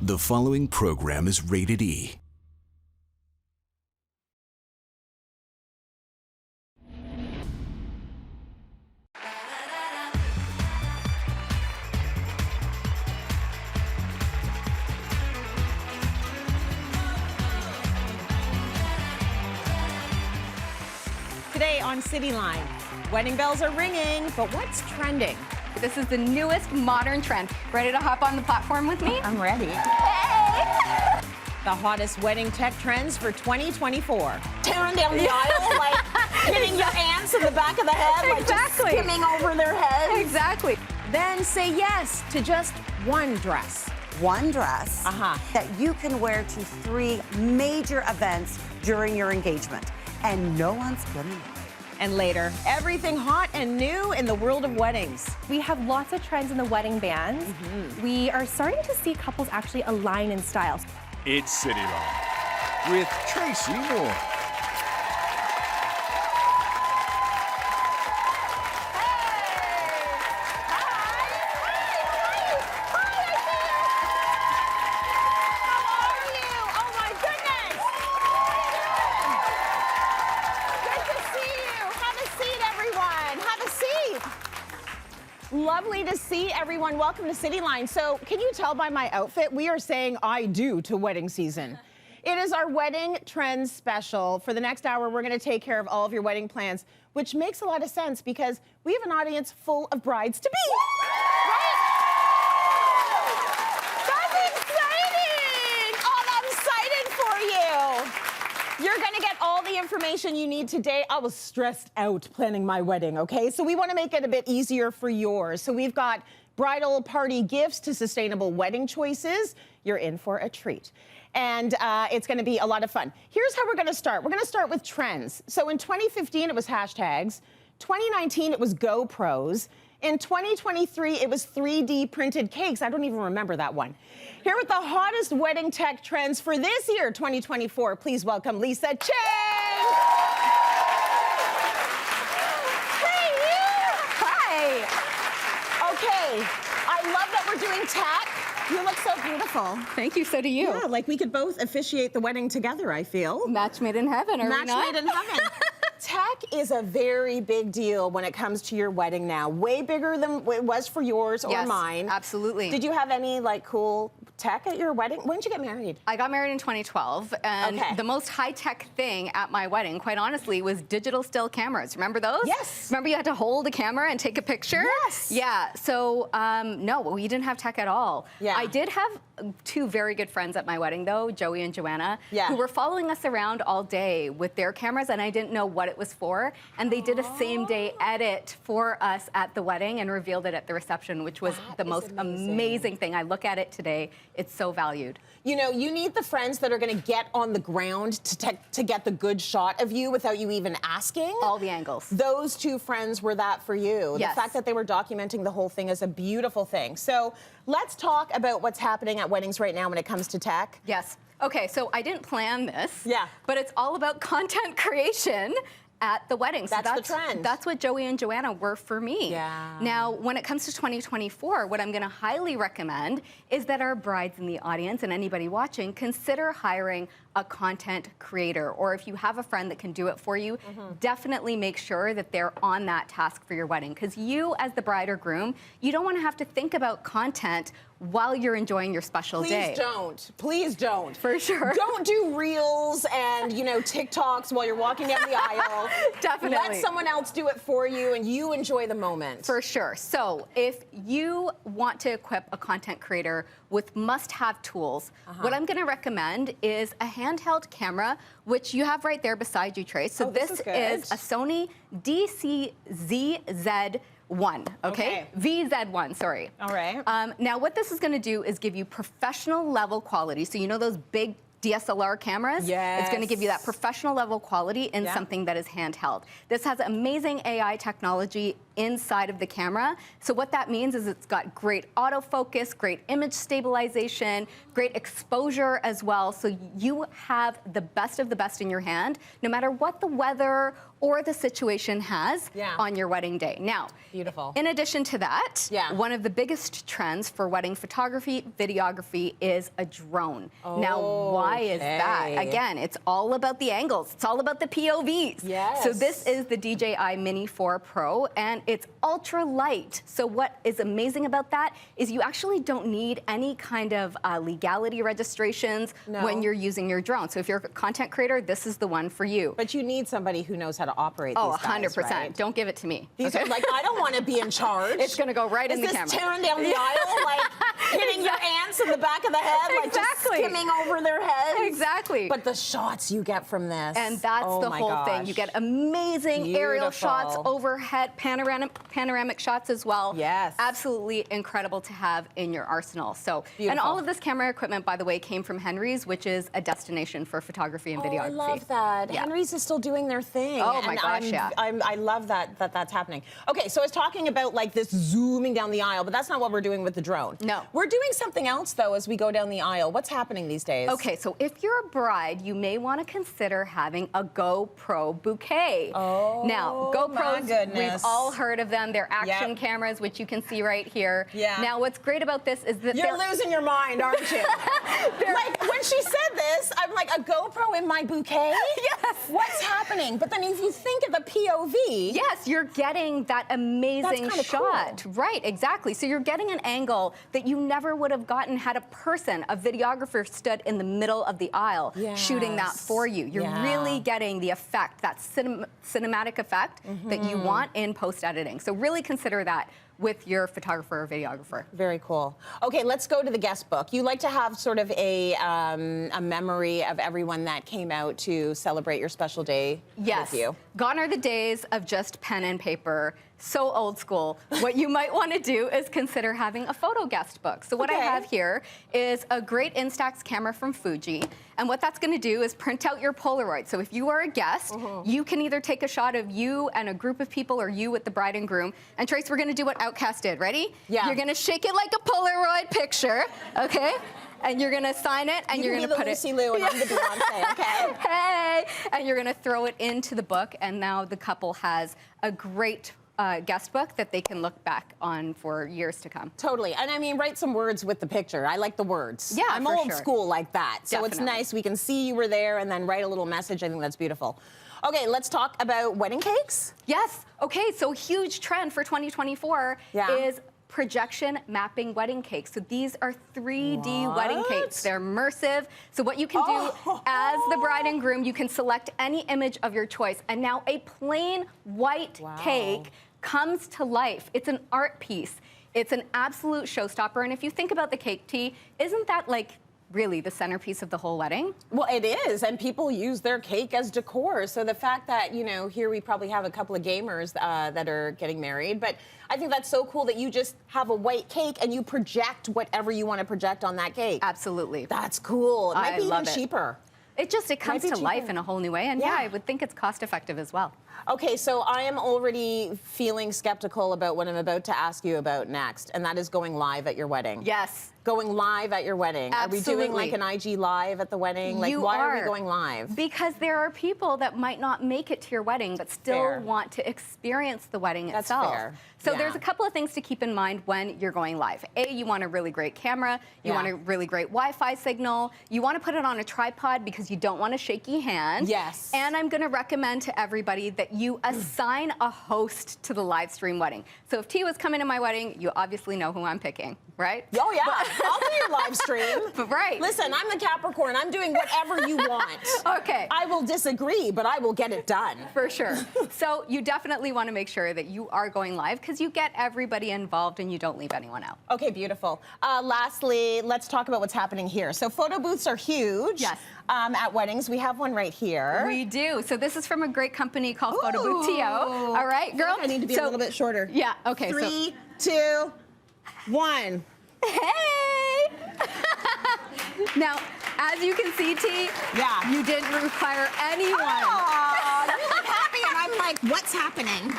The following program is rated E. Today on Cityline, wedding bells are ringing, but what's trending? This is the newest modern trend. Ready to hop on the platform with me? I'm ready. Hey! The hottest wedding tech trends for 2024. Tearing down the aisle, like hitting your aunts in the back of the head, like just skimming over their heads. Exactly. Then say yes to just one dress. One dress that you can wear to 3 major events during your engagement, and no one's gonna know. And later, everything hot and new in the world of weddings. We have lots of trends in the wedding bands. We are starting to see couples actually align in styles. It's Cityline with Tracy Moore. Lovely to see everyone. Welcome to Cityline. So can you tell by my outfit, we are saying I do to wedding season. It is our wedding trends special. For the next hour, we're going to take care of all of your wedding plans, which makes a lot of sense because we have an audience full of brides to be. Right? That's exciting. Oh, I'm excited for you. You're going to get all the information you need today. I was stressed out planning my wedding, okay? So we want to make it a bit easier for yours. So we've got bridal party gifts to sustainable wedding choices. You're in for a treat. And it's going to be a lot of fun. Here's how we're going to start. We're going to start with trends. So in 2015, it was hashtags. 2019, it was GoPros. In 2023, it was 3D printed cakes. I don't even remember that one. Here with the hottest wedding tech trends for this year, 2024, please welcome Lisa Chang. Hey, you. Hi. Okay, I love that we're doing tech. You look so beautiful. Thank you, so do you. Yeah, like we could both officiate the wedding together, I feel. Match made in heaven, are we not? Match made in heaven. Tech is a very big deal when it comes to your wedding now. Way bigger than it was for yours or mine. Absolutely. Did you have any like cool tech at your wedding? When did you get married? I got married in 2012, and the most high-tech thing at my wedding, quite honestly, was digital still cameras. Remember those? Yes. Remember you had to hold a camera and take a picture? Yes. Yeah, so no, we didn't have tech at all. Yeah. I did have 2 very good friends at my wedding, though, Joey and Joanna, who were following us around all day with their cameras, and I didn't know what it was for. And they did a same-day edit for us at the wedding and revealed it at the reception, which was the most amazing thing. I look at it today. It's so valued. You know, you need the friends that are going to get on the ground to get the good shot of you without you even asking. All the angles. Those 2 friends were that for you. Yes. The fact that they were documenting the whole thing is a beautiful thing. So let's talk about what's happening at weddings right now when it comes to tech. Yes. Okay, so I didn't plan this. Yeah. But it's all about content creation at the wedding. So that's the trend. That's what Joey and Joanna were for me. Yeah. Now, when it comes to 2024, what I'm going to highly recommend is that our brides in the audience and anybody watching consider hiring a content creator, or if you have a friend that can do it for you, definitely make sure that they're on that task for your wedding, because you as the bride or groom, you don't want to have to think about content while you're enjoying your special day. Please don't. Please don't. For sure. Don't do reels and, you know, TikToks while you're walking down the aisle. Definitely. Let someone else do it for you and you enjoy the moment. For sure. So if you want to equip a content creator with must-have tools, what I'm going to recommend is a handheld camera, which you have right there beside you, Trace. So this is a Sony DCZ-Z1, okay? VZ1, sorry. All right. Now, what this is going to do is give you professional level quality. So you know those big DSLR cameras? Yes. It's going to give you that professional level quality in something that is handheld. This has amazing AI technology inside of the camera. So what that means is it's got great autofocus, great image stabilization, great exposure as well. So you have the best of the best in your hand, no matter what the weather or the situation has on your wedding day. Now, beautiful. In addition to that, one of the biggest trends for wedding photography, videography is a drone. Now, why is that? Again, it's all about the angles. It's all about the POVs. Yes. So this is the DJI Mini 4 Pro, and it's ultra light. So what is amazing about that is you actually don't need any kind of legality registrations when you're using your drone. So if you're a content creator, this is the one for you. But you need somebody who knows how to operate these guys, 100%. right? Don't give it to me. These are like, I don't want to be in charge. It's going to go right in the camera. Is this tearing down the aisle, like hitting your aunts in the back of the head, like just skimming over their heads? Exactly. But the shots you get from this. And that's the whole thing. You get amazing aerial shots, overhead, panoramic shots as well. Yes. Absolutely incredible to have in your arsenal. So, and all of this camera equipment, by the way, came from Henry's, which is a destination for photography and videography. I love that. Yeah. Henry's is still doing their thing. Oh my gosh, I love that's happening. Okay, so I was talking about like this zooming down the aisle, but that's not what we're doing with the drone. No. We're doing something else though as we go down the aisle. What's happening these days? Okay, so if you're a bride, you may want to consider having a GoPro bouquet. Oh, now, GoPros, my goodness. we've all heard of them. They're action cameras, which you can see right here. Yeah. Now, what's great about this is that you're losing your mind, aren't you? Like when she said this, I'm like, a GoPro in my bouquet? Yes. What's happening? But then if you think of the POV. Yes, you're getting that amazing shot. Cool. Right, exactly. So you're getting an angle that you never would have gotten had a videographer stood in the middle of the aisle shooting that for you. You're really getting the effect, that cinematic effect that you want in post-editing. So really consider that with your photographer or videographer. Very cool. Okay, let's go to the guest book. You like to have sort of a memory of everyone that came out to celebrate your special day with you. Gone are the days of just pen and paper. So old school. What you might want to do is consider having a photo guest book. So what I have here is a great Instax camera from Fuji. And what that's going to do is print out your Polaroid. So if you are a guest, you can either take a shot of you and a group of people or you with the bride and groom. And Trace, we're going to do what Outcast did. Ready? Yeah. You're going to shake it like a Polaroid picture, okay? And you're gonna sign it, and you're gonna put it. Lucy Liu and I'm the Beyonce, okay? Hey, and you're gonna throw it into the book, and now the couple has a great guest book that they can look back on for years to come. Totally, and I mean, write some words with the picture. I like the words. Yeah, I'm old school like that, so it's nice. We can see you were there, and then write a little message. I think that's beautiful. Okay, let's talk about wedding cakes. Yes. Okay, so huge trend for 2024 is projection mapping wedding cakes. So these are 3D wedding cakes. They're immersive. So what you can do as the bride and groom, you can select any image of your choice. And now a plain white cake comes to life. It's an art piece. It's an absolute showstopper. And if you think about the cake tea, isn't that like really the centerpiece of the whole wedding? Well, it is, and people use their cake as decor. So the fact that, you know, here we probably have a couple of gamers that are getting married, but I think that's so cool that you just have a white cake and you project whatever you want to project on that cake. Absolutely. That's cool. It might be even cheaper. It comes to life in a whole new way, and I would think it's cost effective as well. Okay, so I am already feeling skeptical about what I'm about to ask you about next, and that is going live at your wedding. Yes. Going live at your wedding. Absolutely. Are we doing like an IG live at the wedding? Like, why are we going live? Because there are people that might not make it to your wedding, but still want to experience the wedding itself. That's fair. So there's a couple of things to keep in mind when you're going live. A, you want a really great camera. You want a really great Wi-Fi signal. You want to put it on a tripod because you don't want a shaky hand. Yes. And I'm going to recommend to everybody that you assign a host to the live stream wedding. So if T was coming to my wedding, you obviously know who I'm picking, right? Oh yeah, I'll do your live stream. Right. Listen, I'm the Capricorn. I'm doing whatever you want. Okay. I will disagree, but I will get it done. For sure. So you definitely want to make sure that you are going live because you get everybody involved and you don't leave anyone out. Okay, beautiful. Lastly, let's talk about what's happening here. So photo booths are huge. Yes. At weddings. We have one right here. We do. So this is from a great company called Photo Booth TO. All right, girl? I need to be a little bit shorter. Yeah, okay. 3, 2, 1. Hey! Now, as you can see, T, you didn't require anyone. Oh, you look happy, and I'm like, like, what's happening?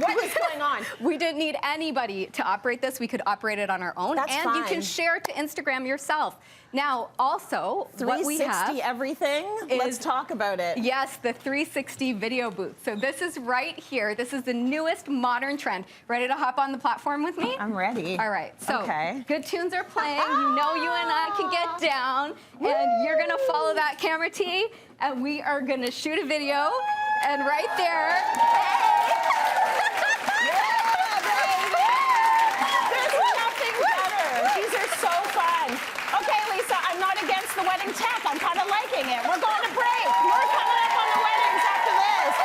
What is going on? We didn't need anybody to operate this. We could operate it on our own. That's and you fine. can share it to Instagram yourself. Now, also, what we 360 have everything? Let's talk about it. Yes, the 360 video booth. So this is right here. This is the newest modern trend. Ready to hop on the platform with me? I'm ready. All right, so Okay. good tunes are playing. You know you and I can get down. And you're gonna follow that camera T, and we are gonna shoot a video. And right there, These are so fun. Okay, Lisa, I'm not against the wedding tech. I'm kind of liking it. We're going to break. We're coming up on the weddings after this.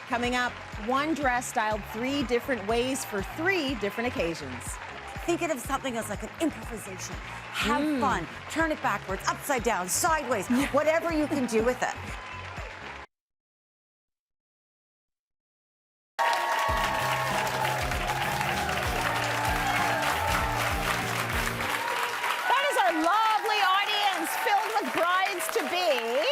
Coming up, one dress styled 3 different ways for 3 different occasions. Think of something as like an improvisation. Have fun. Turn it backwards, upside down, sideways, whatever you can do with it. That is our lovely audience filled with brides-to-be,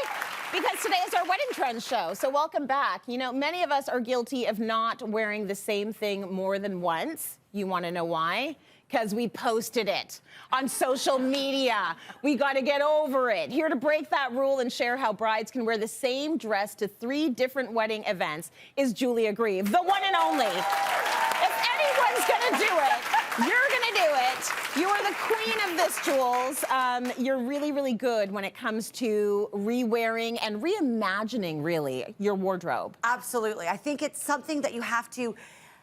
because today is our wedding trends show. So welcome back. You know, many of us are guilty of not wearing the same thing more than once. You want to know why? Because we posted it on social media. We got to get over it. Here to break that rule and share how brides can wear the same dress to 3 different wedding events is Julia Grieve, the one and only. If anyone's going to do it, you're going to do it. You are the queen of this, Jules. You're really, really good when it comes to re-wearing and reimagining, really, your wardrobe. Absolutely. I think it's something that you have to,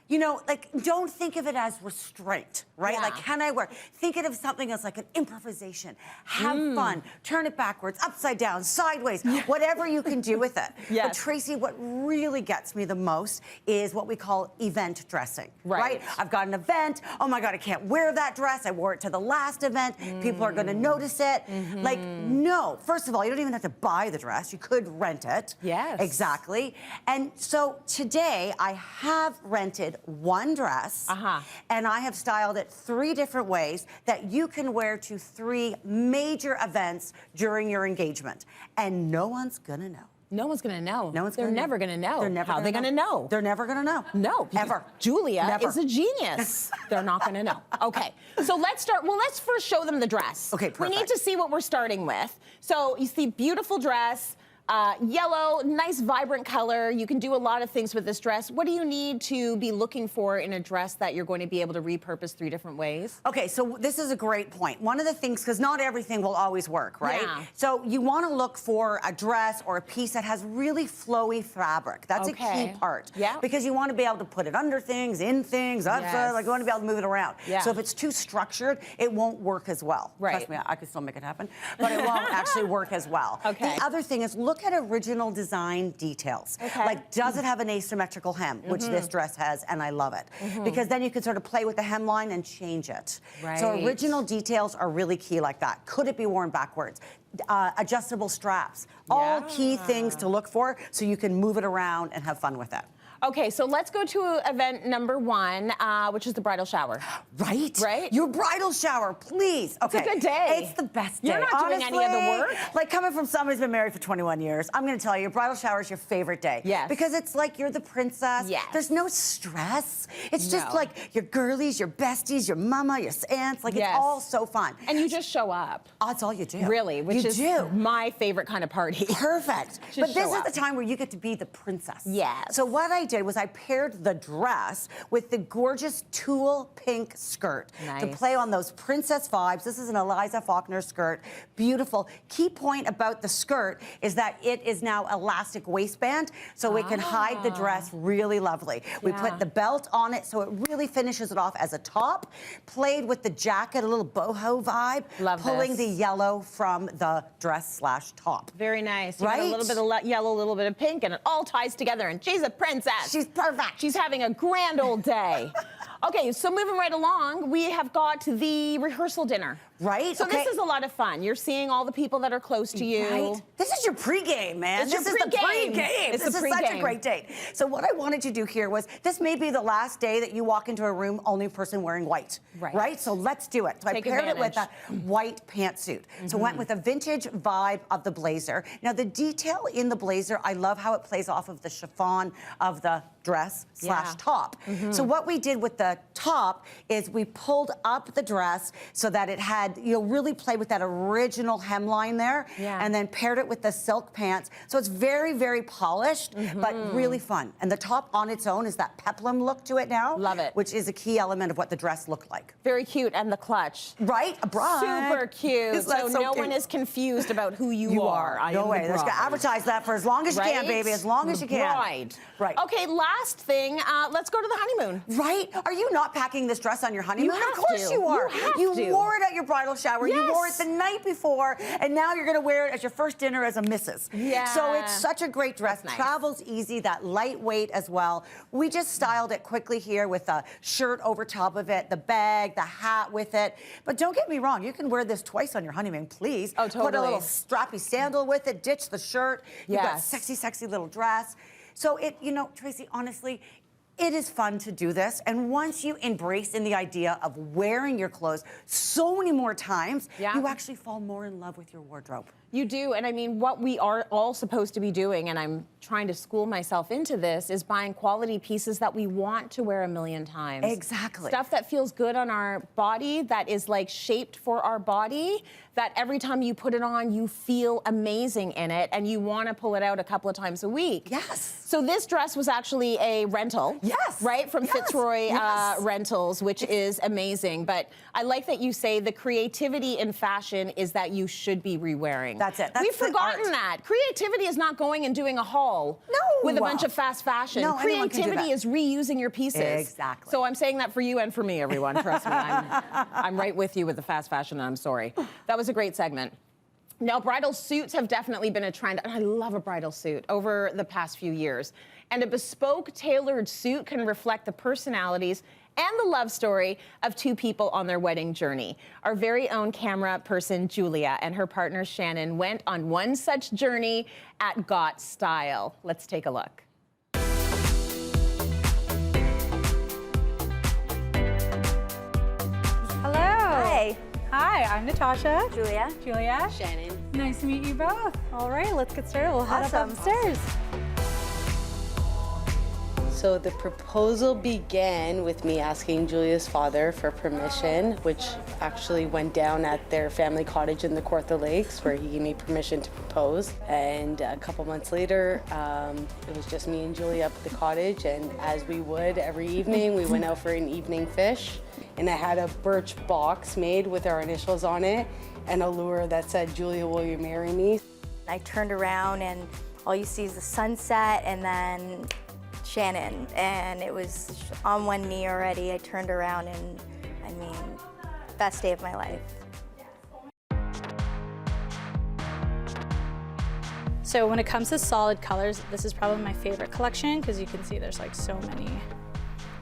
you know, like, don't think of it as restraint, right? Yeah. Like, can I wear? Think of something as like an improvisation. Have fun. Turn it backwards, upside down, sideways, whatever you can do with it. Yes. But Tracy, what really gets me the most is what we call event dressing, right? I've got an event. Oh my God, I can't wear that dress. I wore it to the last event. People are going to notice it. Like, no. First of all, you don't even have to buy the dress. You could rent it. Yes. Exactly. And so today I have rented one dress, and I have styled it 3 different ways that you can wear to 3 major events during your engagement, and no one's gonna know. No one's going to know. No one's They're gonna know. never going to know. They're never How are they going to know? They're never gonna know. No, because Ever. Julia Never. is a genius. They're not going to know. Okay, so let's start. Well, let's first show them the dress. Okay, We need perfect. to see what we're starting with. So you see, beautiful dress. Yellow, nice vibrant color. You can do a lot of things with this dress. What do you need to be looking for in a dress that you're going to be able to repurpose 3 different ways? Okay, so this is a great point. One of the things, because not everything will always work, right? Yeah. So you want to look for a dress or a piece that has really flowy fabric. That's a Okay. key part. Yeah. Because you want to be able to put it under things, in things, outside, Yes. like you want to be able to move it around. Yeah. So if it's too structured, it won't work as well. Right. Trust me, I could still make it happen, but it won't actually work as well. Okay. The other thing is look at original design details. Okay. Like, does it have an asymmetrical hem, which this dress has, and I love it. Because then you can sort of play with the hemline and change it. So Right. original details are really key like that. Could it be worn backwards? Adjustable straps. All key things to look for so you can move it around and have fun with it. Okay, so let's go to event number 1, which is the bridal shower. Right? Right? Your bridal shower, please. Okay. a good day. It's the best day. You're not doing any other Honestly, work? Like, coming from somebody who's been married for 21 years, I'm going to tell you, your bridal shower is your favorite day. Yes. Because it's like you're the princess. Yes. There's no stress. It's just No. like your girlies, your besties, your mama, your aunts. Like, Yes. it's all so fun. And you just show up. Oh, that's all you do. Really, which you is do. my favorite kind of party. Perfect. Just But this show is up. the time where you get to be the princess. Yes. So what I did was I paired the dress with the gorgeous tulle pink skirt to Nice. play on those princess vibes. This is an Eliza Faulkner skirt. Beautiful. Key point about the skirt is that it is now elastic waistband, so it can hide the dress really lovely. We Yeah. put the belt on it, so it really finishes it off as a top. Played with the jacket, a little boho vibe. Love pulling this. the yellow from the dress/top. Very nice. You got a Right? little bit of yellow, a little bit of pink, and it all ties together, and she's a princess. She's perfect. She's having a grand old day. Okay, so moving right along, we have got the rehearsal dinner. Right? So this is a lot of fun. You're seeing all the people that are close to you. Right? This is your pregame, man. It's this your is the pregame. pregame. It's This the is such a pregame. great date. So what I wanted to do here was, this may be the last day that you walk into a room, only person wearing white. Right? So let's do it. So Take I paired it with a advantage. white pantsuit. So went with a vintage vibe of the blazer. Now the detail in the blazer, I love how it plays off of the chiffon of the dress slash top. So what we did with the top is we pulled up the dress so that it had, really play with that original hemline there, and then paired it with the silk pants. So it's very, very polished, but really fun. And the top on its own is that peplum look to it now. Love it. Which is a key element of what the dress looked like. Very cute, and the clutch. Right? A bride. Super cute. Isn't that So so no cute? one is confused about who you are. I No am way. the Let's bride. advertise that for as long as you can, baby. As long as you can. Bride. Right. Okay, last thing, let's go to the honeymoon. Right? Are you not packing this dress on your honeymoon? You have Of course to. you are. You have to. wore it at your bridal shower. You wore it the night before, and now you're going to wear it as your first dinner as a missus. Yeah. So it's such a great dress. Nice. Travels easy, that lightweight as well. We just styled it quickly here with a shirt over top of it, the bag, the hat with it. But don't get me wrong, you can wear this twice on your honeymoon, please. Oh, totally. Put a little strappy sandal with it, ditch the shirt. You've got Yes. sexy, sexy little dress. So it, Tracy, honestly, it is fun to do this, and once you embrace in the idea of wearing your clothes so many more times, you actually fall more in love with your wardrobe. You do, and I mean, what we are all supposed to be doing, and I'm trying to school myself into this, is buying quality pieces that we want to wear a million times. Exactly. Stuff that feels good on our body, that is like shaped for our body, that every time you put it on, you feel amazing in it, and you want to pull it out a couple of times a week. Yes. So this dress was actually a rental. Yes. Right, from Yes. Fitzroy Yes. Rentals, which is amazing. But I like that you say the creativity in fashion is that you should be re-wearing. That's it. That's We've the forgotten art. that. Creativity is not going and doing a haul with a bunch of fast fashion. No, anyone can do Creativity that. is reusing your pieces. Exactly. So I'm saying that for you and for me, everyone. Trust me, I'm right with you with the fast fashion, and I'm sorry. That was a great segment. Now, bridal suits have definitely been a trend, and I love a bridal suit, over the past few years. And a bespoke, tailored suit can reflect the personalities and the love story of two people on their wedding journey. Our very own camera person, Julia, and her partner, Shannon, went on one such journey at Got Style. Let's take a look. Hello. Hi. Hi, I'm Natasha. Julia. Julia. Shannon. Nice to meet you both. All right, let's get started. We'll head Awesome. up upstairs. So the proposal began with me asking Julia's father for permission, which actually went down at their family cottage in the Kawartha Lakes, where he gave me permission to propose. And a couple months later, it was just me and Julia up at the cottage, and as we would every evening, we went out for an evening fish. And I had a birch box made with our initials on it and a lure that said, "Julia, will you marry me?" I turned around and all you see is the sunset and then Shannon, and it was on one knee already. I turned around and, I mean, best day of my life. So when it comes to solid colors, this is probably my favorite collection because you can see there's like so many.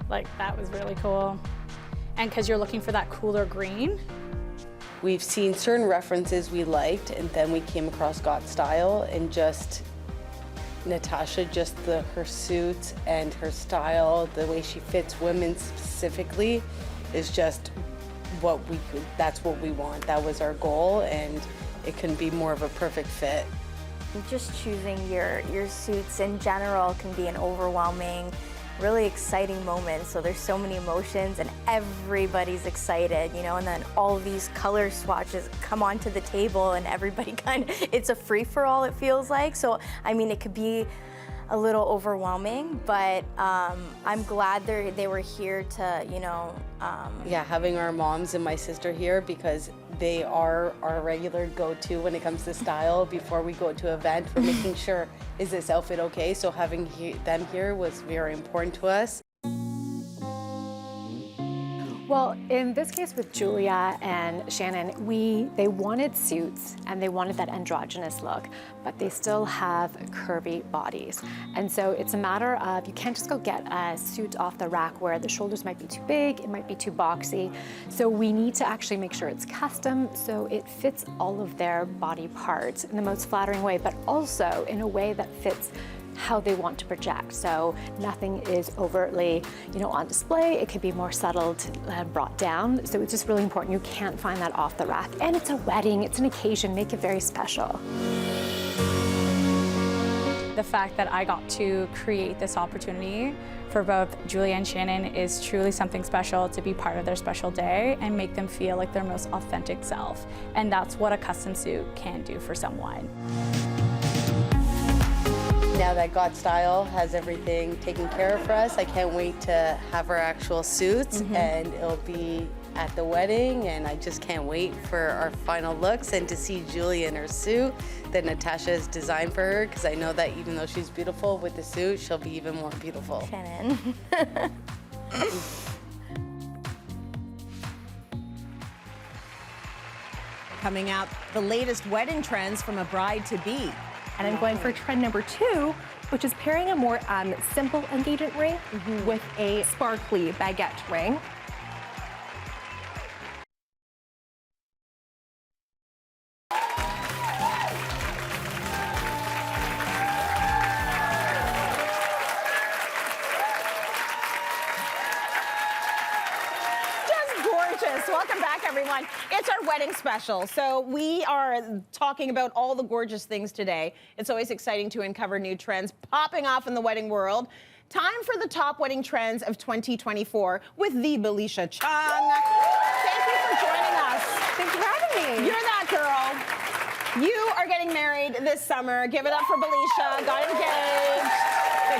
Like that was really cool. And because you're looking for that cooler green. We've seen certain references we liked, and then we came across Got Style, and just Natasha, just her suits and her style, the way she fits women specifically, is just that's what we want. That was our goal, and it couldn't be more of a perfect fit. Just choosing your suits in general can be an overwhelming, really exciting moment. So there's so many emotions and everybody's excited, and then all these color swatches come onto the table and everybody it's a free-for-all, it feels like. So, I mean, it could be a little overwhelming, but I'm glad they were here to, Yeah, having our moms and my sister here, because they are our regular go-to when it comes to style before we go to an event. We're making sure, is this outfit okay? So having them here was very important to us. Well, in this case with Julia and Shannon, they wanted suits and they wanted that androgynous look, but they still have curvy bodies. And so it's a matter of, you can't just go get a suit off the rack where the shoulders might be too big, it might be too boxy. So we need to actually make sure it's custom so it fits all of their body parts in the most flattering way, but also in a way that fits how they want to project. So nothing is overtly, on display. It could be more subtle, brought down. So it's just really important. You can't find that off the rack. And it's a wedding, it's an occasion, make it very special. The fact that I got to create this opportunity for both Julia and Shannon is truly something special, to be part of their special day and make them feel like their most authentic self. And that's what a custom suit can do for someone. Now that God Style has everything taken care of for us, I can't wait to have our actual suits, and it'll be at the wedding, and I just can't wait for our final looks and to see Julie in her suit that Natasha has designed for her, because I know that even though she's beautiful with the suit, she'll be even more beautiful. Shannon. Coming up, the latest wedding trends from a bride-to-be. And I'm going for trend number 2, which is pairing a more simple engagement ring with a sparkly baguette ring. Welcome back, everyone. It's our wedding special. So we are talking about all the gorgeous things today. It's always exciting to uncover new trends popping off in the wedding world. Time for the top wedding trends of 2024 with the Belicia Chung. Thank you for joining us. Thanks for having me. You're that girl. You are getting married this summer. Give it up for Belicia. Got engaged.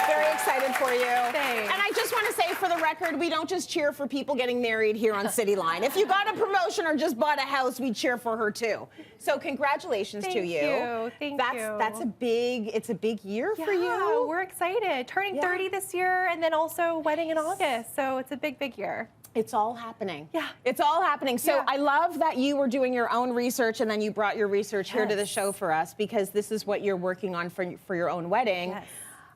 Very excited for you. Thanks. And I just want to say, for the record, we don't just cheer for people getting married here on Cityline. If you got a promotion or just bought a house, we cheer for her too. So congratulations to you. Thank you. It's a big year for you. We're excited. Turning 30 this year, and then also wedding in August. So it's a big, big year. It's all happening. Yeah. It's all happening. So I love that you were doing your own research and then you brought your research here to the show for us, because this is what you're working on for your own wedding. Yes.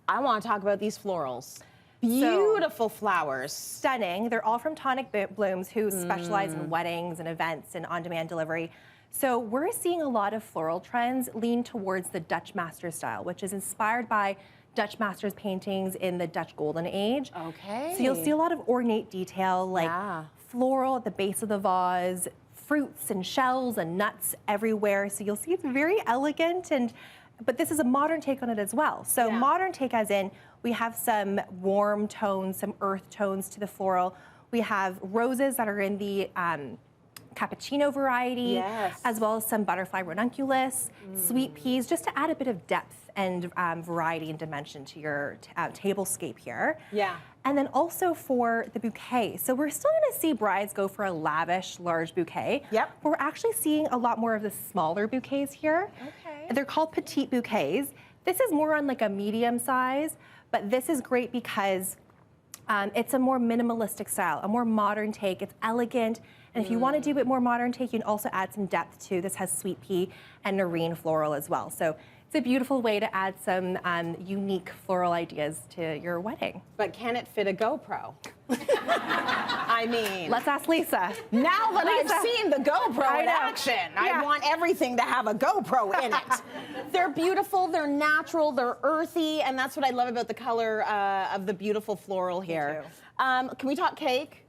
I want to talk about these florals. Beautiful flowers. Stunning. They're all from Tonic Blooms, who specialize in weddings and events and on-demand delivery. So we're seeing a lot of floral trends lean towards the Dutch master style, which is inspired by Dutch masters paintings in the Dutch Golden Age. Okay. So you'll see a lot of ornate detail, like floral at the base of the vase, fruits and shells and nuts everywhere. So you'll see it's very elegant, but this is a modern take on it as well. So modern take as in, we have some warm tones, some earth tones to the floral. We have roses that are in the cappuccino variety, as well as some butterfly ranunculus, sweet peas, just to add a bit of depth and variety and dimension to your tablescape here. Yeah. And then also for the bouquet. So we're still gonna see brides go for a lavish, large bouquet. Yep. But we're actually seeing a lot more of the smaller bouquets here. Okay. They're called petite bouquets. This is more on like a medium size, but this is great because it's a more minimalistic style, a more modern take. It's elegant. And if you want to do a bit more modern take, you can also add some depth too. This has sweet pea and nerine floral as well. So it's a beautiful way to add some unique floral ideas to your wedding. But can it fit a GoPro? I mean, let's ask Lisa. Now that I've seen the GoPro in action, I want everything to have a GoPro in it. They're beautiful, they're natural, they're earthy, and that's what I love about the color of the beautiful floral here. Can we talk cake?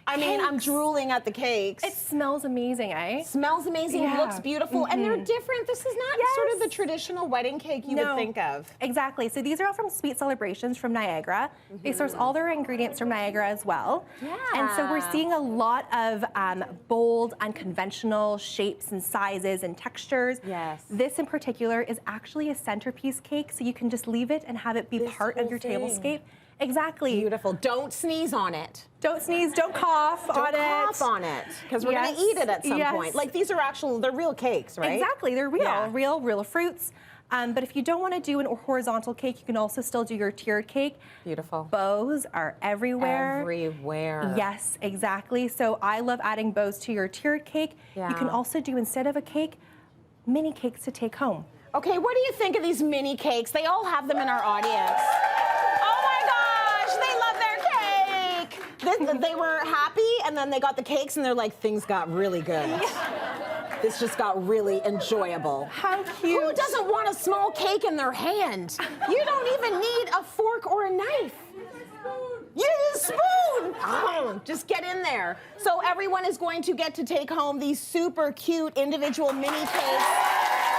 I mean, I'm drooling at the cakes. It smells amazing, eh? Smells amazing, looks beautiful, and they're different. This is not sort of the traditional wedding cake you would think of. Exactly. So these are all from Sweet Celebrations from Niagara. They source all their ingredients from Niagara as well. Yeah. And so we're seeing a lot of bold, unconventional shapes and sizes and textures. Yes. This in particular is actually a centerpiece cake, so you can just leave it and have it be part of your tablescape. Exactly. Beautiful. Don't sneeze on it. Don't sneeze, don't cough on it. Don't cough on it, because we're going to eat it at some point. Like, these are they're real cakes, right? Exactly, they're real, real fruits. But if you don't want to do a horizontal cake, you can also still do your tiered cake. Beautiful. Bows are everywhere. Everywhere. Yes, exactly. So I love adding bows to your tiered cake. Yeah. You can also do, instead of a cake, mini cakes to take home. Okay, what do you think of these mini cakes? They all have them in our audience. Oh my gosh, they love their cake. They were happy, and then they got the cakes, and they're like, things got really good. This just got really enjoyable. How cute. Who doesn't want a small cake in their hand? You don't even need a fork or a knife. You need a spoon. Oh, just get in there. So everyone is going to get to take home these super cute individual mini cakes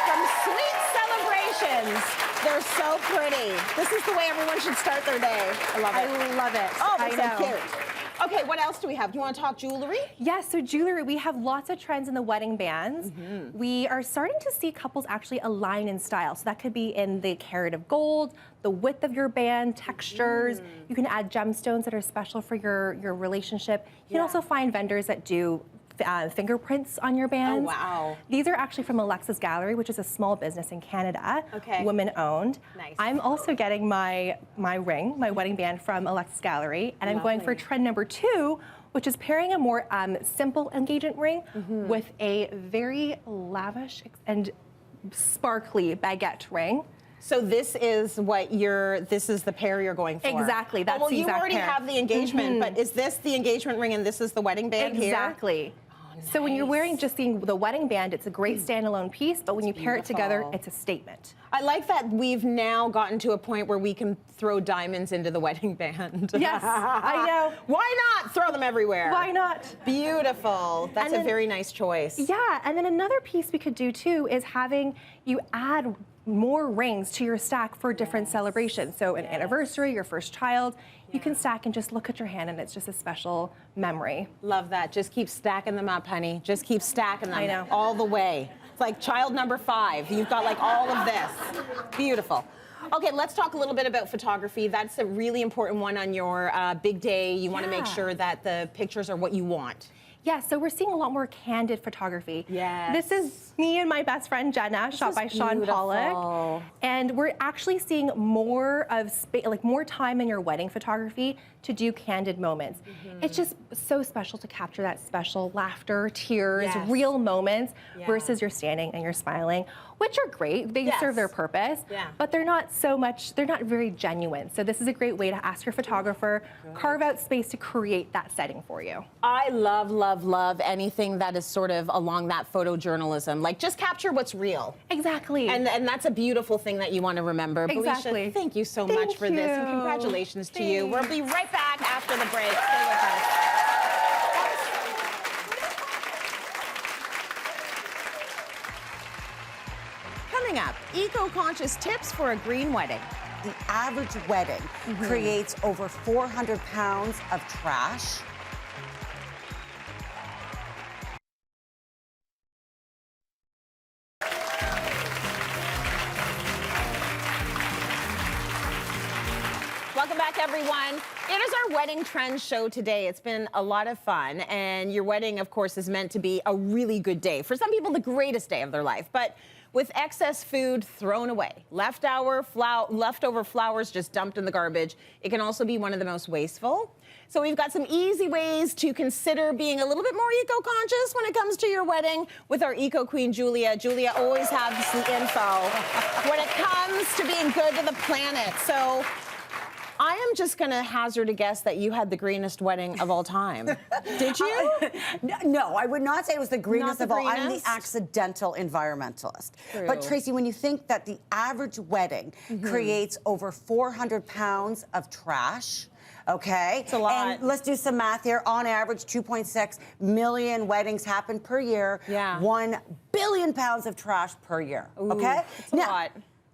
from Sweet Celebrations. They're so pretty. This is the way everyone should start their day. I love it. I love it. Oh, they're I so know. cute. Okay, what else do we have? Do you want to talk jewelry? Yes, so jewelry, we have lots of trends in the wedding bands. We are starting to see couples actually align in style. So that could be in the carat of gold, the width of your band, textures. You can add gemstones that are special for your relationship. You can also find vendors that do fingerprints on your bands. Oh, wow. These are actually from Alexis Gallery, which is a small business in Canada, women-owned. Nice. I'm also getting my ring, my wedding band from Alexis Gallery, and I'm going for trend number 2, which is pairing a more simple engagement ring with a very lavish and sparkly baguette ring. So this is what this is the pair you're going for. Exactly, that's well, the you exact already pair. have the engagement, but is this the engagement ring and this is the wedding band here? Exactly. So when you're wearing just the wedding band, it's a great standalone piece, but when you pair it together, it's a statement. I like that we've now gotten to a point where we can throw diamonds into the wedding band. Yes, I know. Why not throw them everywhere? Why not? Beautiful. That's a very nice choice. Yeah, and then another piece we could do too is having you add more rings to your stack for different celebrations. So an anniversary, your first child, you can stack and just look at your hand and it's just a special memory. Love that. Just keep stacking them up, honey. Just keep stacking them. I know. All the way. It's like child number 5. You've got like all of this. Beautiful. Okay, let's talk a little bit about photography. That's a really important one on your big day. You want to make sure that the pictures are what you want. Yeah, so we're seeing a lot more candid photography. Yes. This is me and my best friend Jenna, shot by Sean Pollock. And we're actually seeing more of more time in your wedding photography to do candid moments. It's just so special to capture that special laughter, tears, real moments versus you're standing and you're smiling, which are great. They serve their purpose, but they're not very genuine. So this is a great way to ask your photographer, carve out space to create that setting for you. I love, love, love anything that is sort of along that photojournalism. Like, just capture what's real. Exactly. And that's a beautiful thing that you want to remember. Exactly. Belicia, thank you so much for this, and congratulations to you. We'll be right back after the break. Stay with us. Coming up, eco-conscious tips for a green wedding. The average wedding creates over 400 pounds of trash. Welcome back, everyone. It is our wedding trends show today. It's been a lot of fun, and your wedding, of course, is meant to be a really good day. For some people, the greatest day of their life. But with excess food thrown away, leftover flowers just dumped in the garbage, it can also be one of the most wasteful. So we've got some easy ways to consider being a little bit more eco-conscious when it comes to your wedding with our eco queen, Julia. Julia always has the info when it comes to being good to the planet. So I am just going to hazard a guess that you had the greenest wedding of all time. Did you? No, I would not say it was the greenest Not the of all. I'm the greenest? accidental environmentalist. True. But Tracy, when you think that the average wedding creates over 400 pounds of trash, okay? It's a lot. And let's do some math here. On average, 2.6 million weddings happen per year. Yeah. 1 billion pounds of trash per year, okay? It's a lot.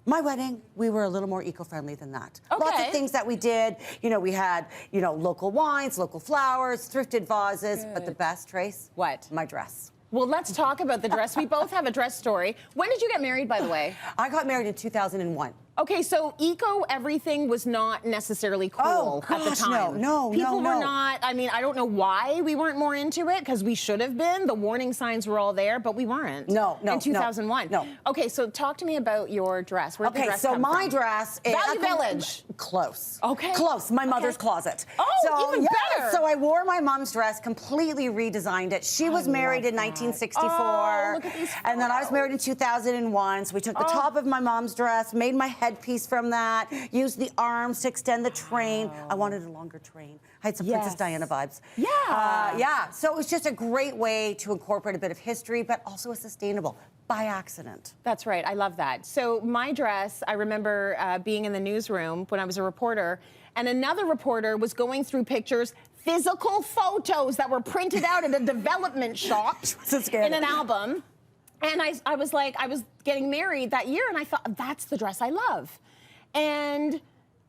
My wedding, we were a little more eco-friendly than that. Okay. Lots of things that we did. You know, we had, local wines, local flowers, thrifted vases. But the best, Trace? What? My dress. Well, let's talk about the dress. We both have a dress story. When did you get married, by the way? I got married in 2001. Okay, so eco everything was not necessarily cool at the time. No. People were not, I mean, I don't know why we weren't more into it, because we should have been. The warning signs were all there, but we weren't. No. In 2001. No. Okay, so talk to me about your dress. Where'd the dress come my from? dress is Value Village. Close. Okay. Close. My mother's closet. Oh, even better. So I wore my mom's dress, completely redesigned it. She was married in 1964. Look at these and then I was married in 2001. So we took the top of my mom's dress, made my headpiece from that, used the arms to extend the train. I wanted a longer train. I had some Princess Diana vibes. Yeah. So it was just a great way to incorporate a bit of history, but also a sustainable, by accident. That's right. I love that. So my dress, I remember being in the newsroom when I was a reporter, and another reporter was going through pictures, physical photos that were printed out at a development shop in an album. And I was like, I was getting married that year, and I thought, that's the dress I love. And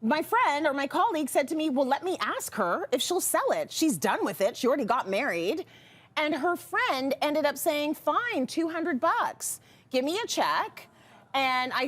my friend or my colleague said to me, well, let me ask her if she'll sell it. She's done with it. She already got married. And her friend ended up saying, fine, $200. Give me a check. And I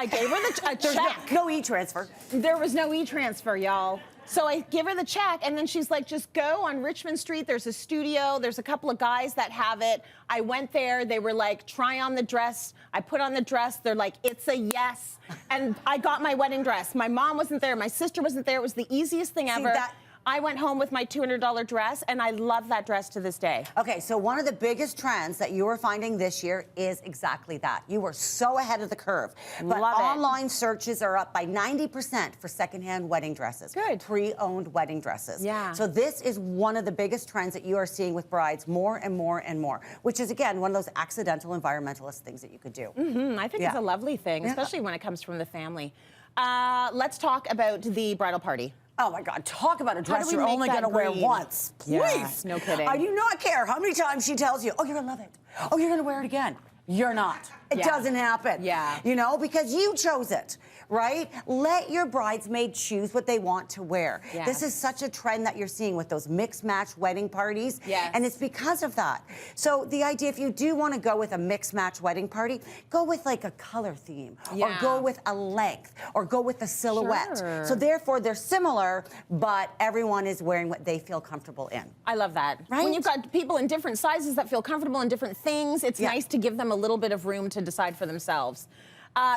gave her a check. No e-transfer. There was no e-transfer, y'all. So I give her the check, and then she's like, just go on Richmond Street. There's a studio. There's a couple of guys that have it. I went there. They were like, try on the dress. I put on the dress. They're like, it's a yes. And I got my wedding dress. My mom wasn't there. My sister wasn't there. It was the easiest thing ever. I went home with my $200 dress, and I love that dress to this day. Okay, so one of the biggest trends that you are finding this year is exactly that. You were so ahead of the curve. But online searches are up by 90% for secondhand wedding dresses. Good. Pre-owned wedding dresses. Yeah. So this is one of the biggest trends that you are seeing with brides more and more and more, which is, again, one of those accidental environmentalist things that you could do. I think it's a lovely thing, especially when it comes from the family. Let's talk about the bridal party. Oh my God, talk about a dress you're only going to wear once. Please. Yeah, no kidding. I do not care how many times she tells you, oh, you're going to love it. Oh, you're going to wear it again. You're not. It doesn't happen. Yeah. You know, because you chose it, right? Let your bridesmaid choose what they want to wear. Yes. This is such a trend that you're seeing with those mix-match wedding parties. Yes. And it's because of that. So the idea, if you do want to go with a mix-match wedding party, go with like a color theme, or go with a length, or go with a silhouette. Sure. So therefore, they're similar, but everyone is wearing what they feel comfortable in. I love that. Right? When you've got people in different sizes that feel comfortable in different things, it's nice to give them a little bit of room to decide for themselves.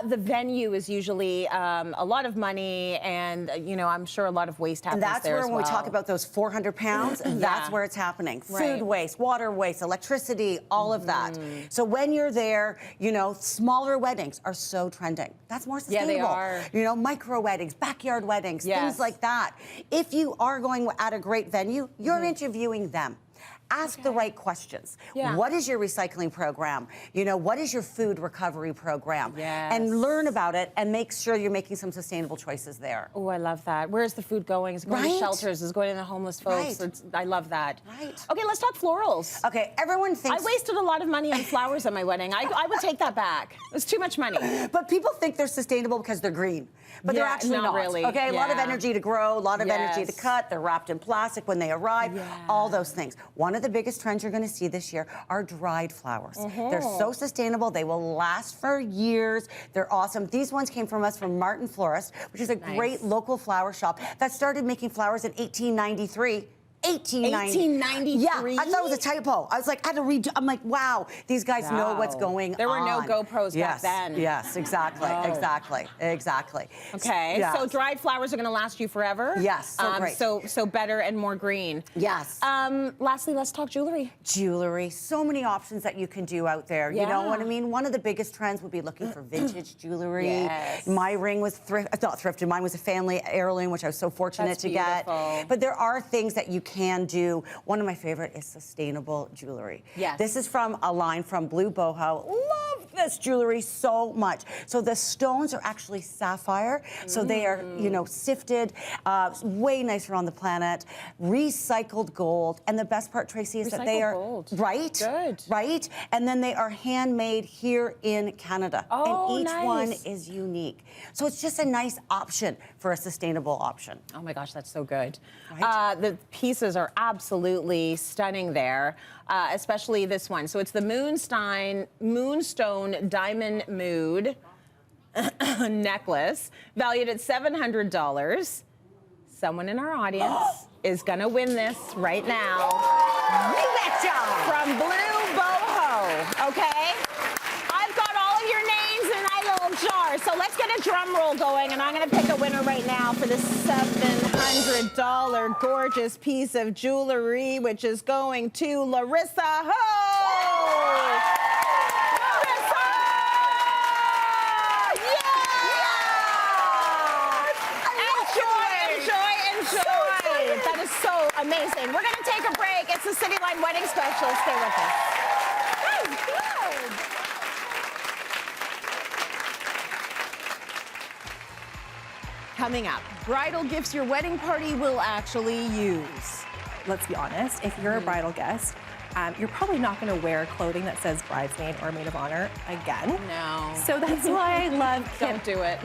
The venue is usually a lot of money, and you know, I'm sure a lot of waste happens there as well. And that's where when we talk about those 400 pounds, that's where it's happening. Food waste, water waste, electricity, all of that. So when you're there, you know, smaller weddings are so trending. That's more sustainable. Yeah, they are. You know, micro weddings, backyard weddings, things like that. If you are going at a great venue, you're interviewing them. Ask the right questions. What is your recycling program? You know, what is your food recovery program? And learn about it and make sure you're making some sustainable choices there. Oh, I love that. Where's the food going? Is it going to shelters? Is it going to the homeless folks? I love that. Okay, let's talk florals. Okay, everyone thinks... I wasted a lot of money on flowers at my wedding. I would take that back. It was too much money. But people think they're sustainable because they're green. But they're actually not. Really. Okay, a lot of energy to grow, a lot of energy to cut. They're wrapped in plastic when they arrive, all those things. One of the biggest trends you're going to see this year are dried flowers. They're so sustainable. They will last for years. They're awesome. These ones came from us from Martin Florist, which is a great local flower shop that started making flowers in 1893. 1893? Yeah, I thought it was a typo. I was like, I had to read. I'm like, wow, these guys know what's going on. There were no GoPros back then. Yes, exactly, exactly. Okay, so dried flowers are going to last you forever? Yes, so great. So better and more green. Yes. Lastly, let's talk jewelry. Jewelry, so many options that you can do out there. You know what I mean? One of the biggest trends would be looking for vintage jewelry. My ring was not thrifted. Mine was a family heirloom, which I was so fortunate to get. But there are things that you can do. One of my favorite is sustainable jewelry. This is from a line from Blue Boho. Love this jewelry so much. So the stones are actually sapphire. So they are, you know, sifted, way nicer on the planet, recycled gold. And the best part, Tracy, is that they are gold. Right? And then they are handmade here in Canada. And each one is unique. So it's just a nice option for a sustainable option. Oh my gosh, that's so good. The pieces are absolutely stunning there, especially this one. So it's the Moonstone Diamond Mood. necklace valued at $700. Someone in our audience is gonna win this right now. You betcha! From Blue Boho, okay? I've got all of your names in my little jar, so let's get a drum roll going, and I'm gonna pick a winner right now for this $700 gorgeous piece of jewelry, which is going to Larissa Ho! Larissa! Enjoy! That is so amazing. We're gonna take a break. It's the Cityline Wedding Special. Stay with us. That was good. Coming up, bridal gifts your wedding party will actually use. Let's be honest, if you're a bridal guest, you're probably not going to wear clothing that says bridesmaid or maid of honor again. No. So that's why I love Don't do it.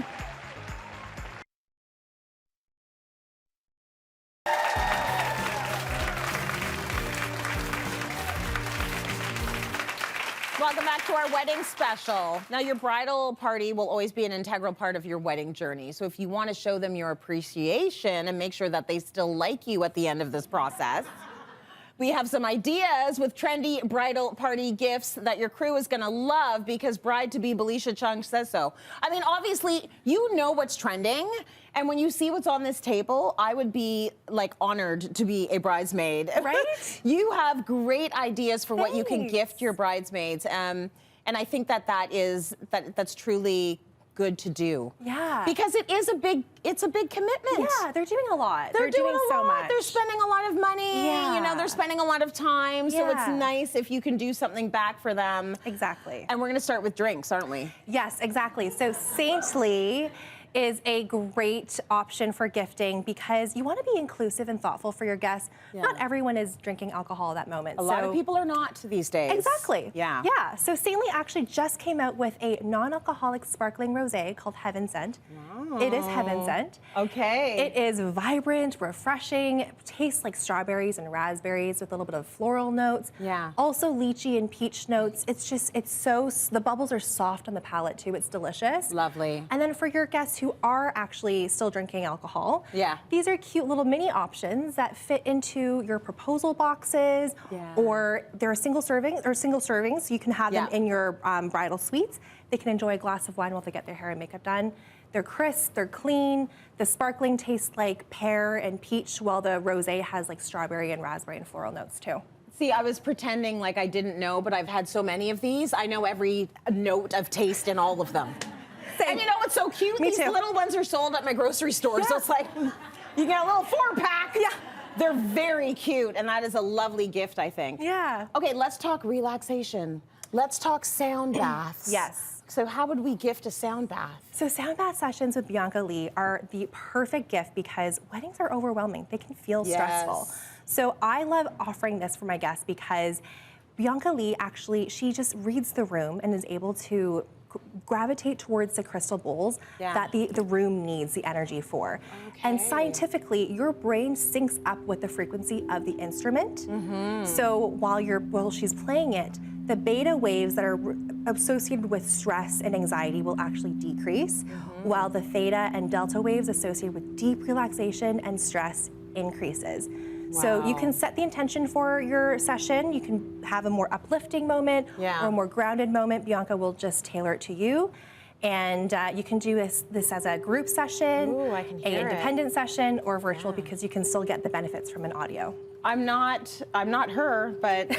Welcome back to our wedding special. Now, your bridal party will always be an integral part of your wedding journey. So if you want to show them your appreciation and make sure that they still like you at the end of this process, we have some ideas with trendy bridal party gifts that your crew is gonna love because bride-to-be Belicia Chung says so. I mean, obviously, you know what's trending, and when you see what's on this table, I would be like honored to be a bridesmaid. Right? You have great ideas for what you can gift your bridesmaids, and I think that's truly good to do. Yeah. Because it's a big commitment. Yeah, they're doing a lot. They're doing so a lot. much. They're spending a lot of money. Yeah. You know, they're spending a lot of time. So it's Yeah. nice if you can do something back for them. Exactly. And we're going to start with drinks, aren't we? Yes, exactly. So Saintly is a great option for gifting because you want to be inclusive and thoughtful for your guests. Yeah. Not everyone is drinking alcohol at that moment. A lot of people are not these days. Exactly. Yeah. Yeah. So Saintly actually just came out with a non-alcoholic sparkling rosé called Heaven Sent. It is Heaven Sent. Okay. It is vibrant, refreshing, tastes like strawberries and raspberries with a little bit of floral notes. Yeah. Also lychee and peach notes. The bubbles are soft on the palate too. It's delicious. Lovely. And then for your guests who are actually still drinking alcohol, Yeah. these are cute little mini options that fit into your proposal boxes, Yeah. or they're single servings, so you can have them Yeah. in your bridal suites. They can enjoy a glass of wine while they get their hair and makeup done. They're crisp, they're clean. The sparkling tastes like pear and peach, while the rosé has like strawberry and raspberry and floral notes too. See, I was pretending like I didn't know, but I've had so many of these. I know every note of taste in all of them. Same. And you know what's so cute? Me These too. little ones are sold at my grocery store. So Yeah. it's like, you get a little 4-pack. Yeah. They're very cute, and that is a lovely gift, I think. Yeah. Okay, let's talk relaxation. Let's talk sound baths. Yes. So how would we gift a sound bath? So sound bath sessions with Bianca Lee are the perfect gift because weddings are overwhelming. They can feel stressful. So I love offering this for my guests because Bianca Lee she just reads the room and is able to gravitate towards the crystal bowls that the room needs the energy for. And scientifically, your brain syncs up with the frequency of the instrument. So while she's playing it, the beta waves that are associated with stress and anxiety will actually decrease, while the theta and delta waves associated with deep relaxation and stress increases. So you can set the intention for your session. You can have a more uplifting moment or a more grounded moment. Bianca will just tailor it to you. And you can do this as a group session, an independent session, or virtual because you can still get the benefits from an audio. I'm not her, but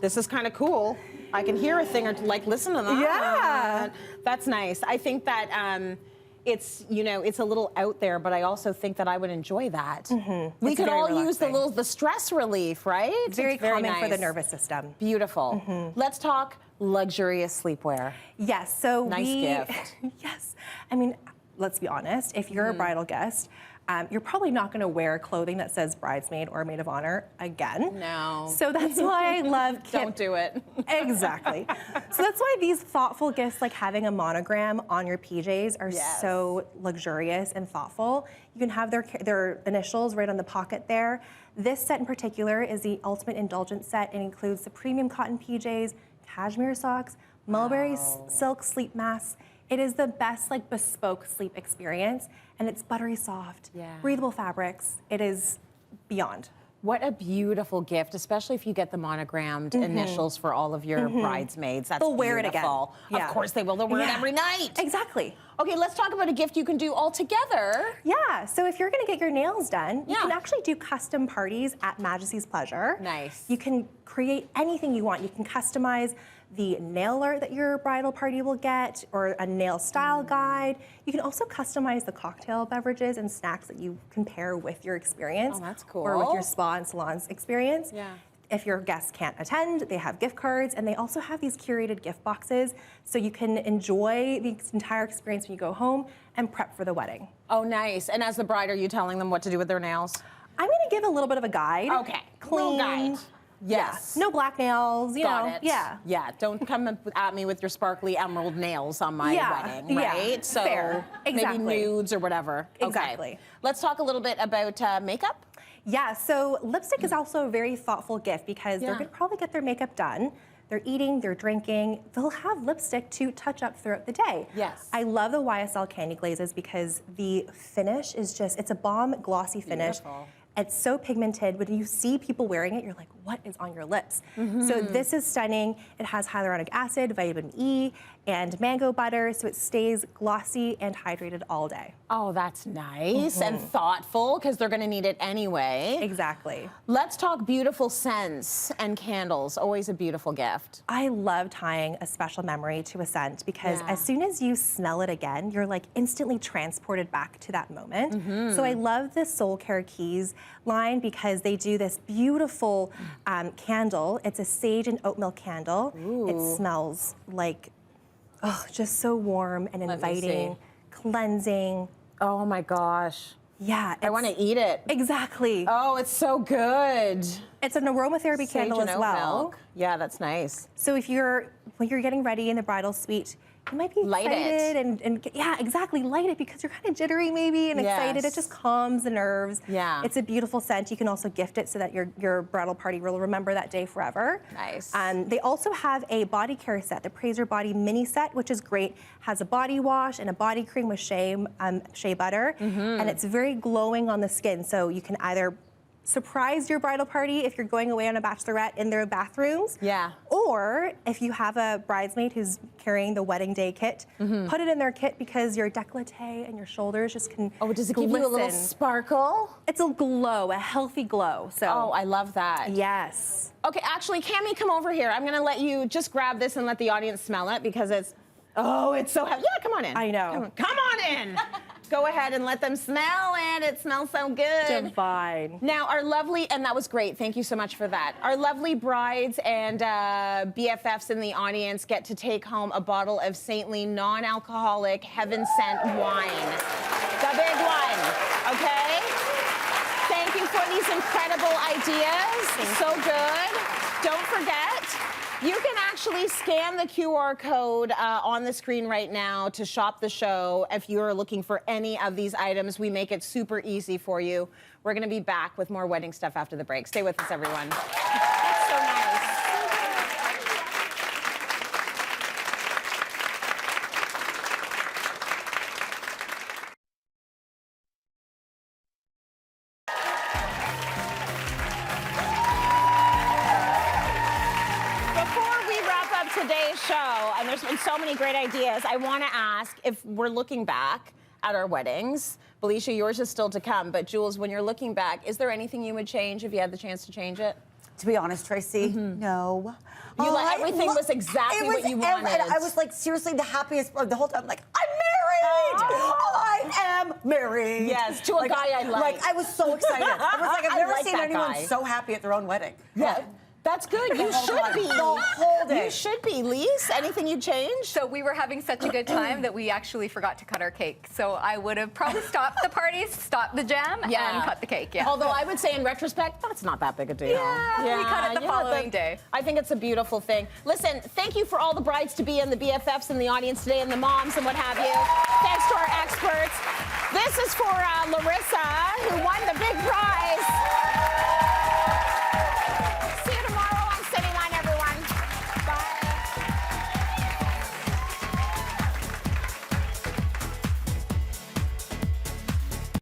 this is kind of cool. I can hear a thing or like listen to that. Yeah. That's nice. I think that it's a little out there, but I also think that I would enjoy that. We could all use the stress relief, right? It's very calming nice for the nervous system. Beautiful. Let's talk luxurious sleepwear. Yes, so nice gift. Yes, I mean, let's be honest. If you're a bridal guest, you're probably not going to wear clothing that says bridesmaid or maid of honor again. No. So that's why I love Don't do it. Exactly. So that's why these thoughtful gifts, like having a monogram on your PJs, are so luxurious and thoughtful. You can have their initials right on the pocket there. This set in particular is the ultimate indulgence set. It includes the premium cotton PJs, cashmere socks, mulberry silk sleep masks. It is the best like bespoke sleep experience, and it's buttery soft, breathable fabrics. It is beyond. What a beautiful gift, especially if you get the monogrammed initials for all of your bridesmaids. That's They'll wear it again. Beautiful. Of course they will. They'll wear it every night. Exactly. Okay, let's talk about a gift you can do all together. Yeah, so if you're gonna get your nails done, you can actually do custom parties at Majesty's Pleasure. Nice. You can create anything you want. You can customize the nail art that your bridal party will get, or a nail style guide. You can also customize the cocktail beverages and snacks that you can pair with your experience. Oh, that's cool. Or with your spa and salons experience. Yeah. If your guests can't attend, they have gift cards, and they also have these curated gift boxes, so you can enjoy the entire experience when you go home and prep for the wedding. Oh, nice. And as the bride, are you telling them what to do with their nails? I'm gonna give a little bit of a guide. Okay. Clean. Little guide. Yes. Yeah. No black nails, you know. Got it. Yeah. Yeah, don't come at me with your sparkly emerald nails on my wedding, right? Yeah. So Fair. Exactly. maybe nudes or whatever. Exactly. Okay. Let's talk a little bit about makeup. Yeah, so lipstick is also a very thoughtful gift because they're gonna probably get their makeup done. They're eating, they're drinking. They'll have lipstick to touch up throughout the day. Yes. I love the YSL candy glazes because the finish is just, it's a bomb glossy finish. Beautiful. It's so pigmented. When you see people wearing it, you're like, what is on your lips? So this is stunning. It has hyaluronic acid, vitamin E, and mango butter, so it stays glossy and hydrated all day. Oh, that's nice and thoughtful, because they're gonna need it anyway. Exactly. Let's talk beautiful scents and candles. Always a beautiful gift. I love tying a special memory to a scent because as soon as you smell it again, you're like instantly transported back to that moment. So I love the Soul Care Keys line because they do this beautiful candle. It's a sage and oat milk candle. It smells like, just so warm and inviting, cleansing. Oh my gosh. Yeah. I want to eat it. Exactly. Oh, it's so good. It's an aromatherapy candle as well. Milk. Yeah, that's nice. So when you're getting ready in the bridal suite, you might be Light excited and yeah, exactly, light it because you're kind of jittery maybe and excited. It just calms the nerves. Yeah. It's a beautiful scent. You can also gift it so that your bridal party will remember that day forever. Nice. They also have a body care set, the Praise Your Body mini set, which is great. Has a body wash and a body cream with shea butter, and it's very glowing on the skin. So you can either surprise your bridal party if you're going away on a bachelorette in their bathrooms. Yeah. Or if you have a bridesmaid who's carrying the wedding day kit, put it in their kit because your décolleté and your shoulders just can does it give you a little sparkle? It's a glow, a healthy glow. So. Oh, I love that. Yes. Okay, actually, Cammie, come over here. I'm gonna let you just grab this and let the audience smell it because it's so heavy. Yeah, come on in. I know. Come on in. Go ahead and let them smell it. It smells so good. Divine. Now, our lovely, and that was great. Thank you so much for that. Our lovely brides and BFFs in the audience get to take home a bottle of saintly, non-alcoholic, heaven-sent wine. The big one, okay? Thank you for these incredible ideas. So good. Don't forget, you can actually scan the QR code on the screen right now to shop the show if you're looking for any of these items. We make it super easy for you. We're gonna be back with more wedding stuff after the break. Stay with us, everyone. That's so nice. Today's show, and there's been so many great ideas. I want to ask if we're looking back at our weddings. Belicia, yours is still to come, but Jules, when you're looking back, is there anything you would change if you had the chance to change it? To be honest, Tracy, no. Everything was exactly what you wanted. I was like seriously the happiest the whole time. Like, I'm married! I am married! Yes, to a guy I like. Like, I was so excited. I was like, I've never seen anyone so happy at their own wedding. Yeah. That's good. You should be. The whole day. You should be. Lise, anything you change? So we were having such a good time that we actually forgot to cut our cake. So I would have probably stopped the parties, stopped the jam, and cut the cake. Yeah. Although I would say in retrospect, that's not that big a deal. Yeah, we cut it the following day. I think it's a beautiful thing. Listen, thank you for all the brides to be and the BFFs in the audience today and the moms and what have you. Thanks to our experts. This is for Larissa, who won the big prize.